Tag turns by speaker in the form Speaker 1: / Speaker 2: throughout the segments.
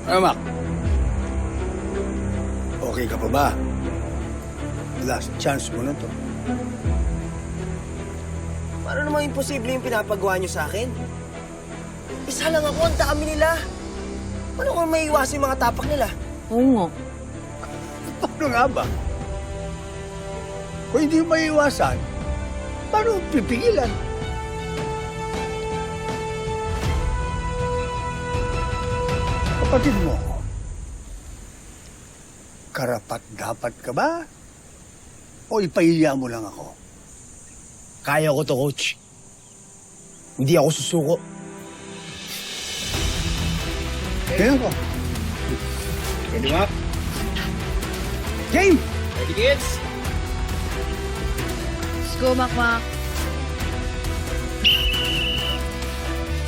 Speaker 1: Ano, Mac? Okay ka pa ba? Last chance mo na to.
Speaker 2: Paano namang imposible yung pinapagawa niyo sa akin? Isa lang ako, ang dami nila. Paano kung maiiwasan yung mga tapak nila?
Speaker 3: Oo nga.
Speaker 1: Paano nga ba? Kung hindi mo maiiwasan, paano mo pipigilan? Kapatid mo, karapat-dapat ka ba? O ipahiya mo lang ako?
Speaker 2: Kaya ko to, Coach. Hindi ako susuko.
Speaker 1: Tingnan ko. Ready, Mac? Game!
Speaker 2: Ready, kids?
Speaker 3: Let's go, Makmak.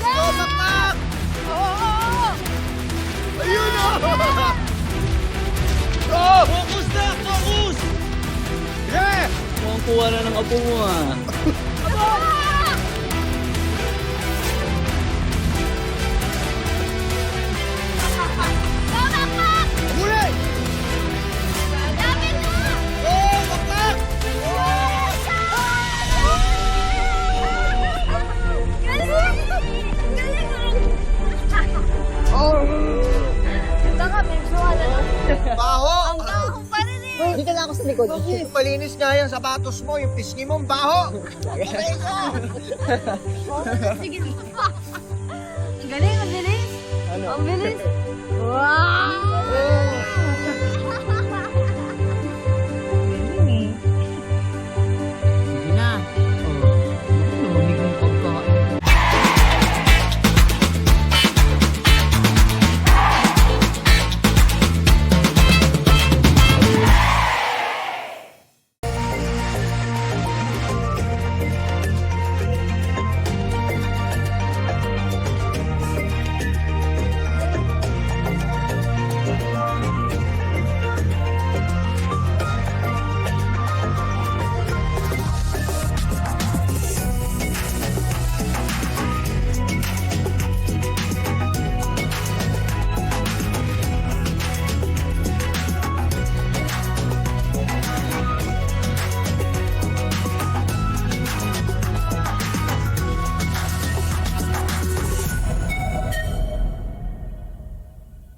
Speaker 2: Go, Makmak!
Speaker 1: Ayun na!
Speaker 2: Oh! Focus na! Focus!
Speaker 1: Yeah!
Speaker 4: Mukhang kuha na ng apo mo ah.
Speaker 1: Muli!
Speaker 2: Oh, Makmak! Baho!
Speaker 3: Dito na ako sa likod.
Speaker 2: Malinis nga yung sapatos mo, yung pisngi mo, baho!
Speaker 3: Sige. Ang galing, ang bilis. Ang bilis. Wow!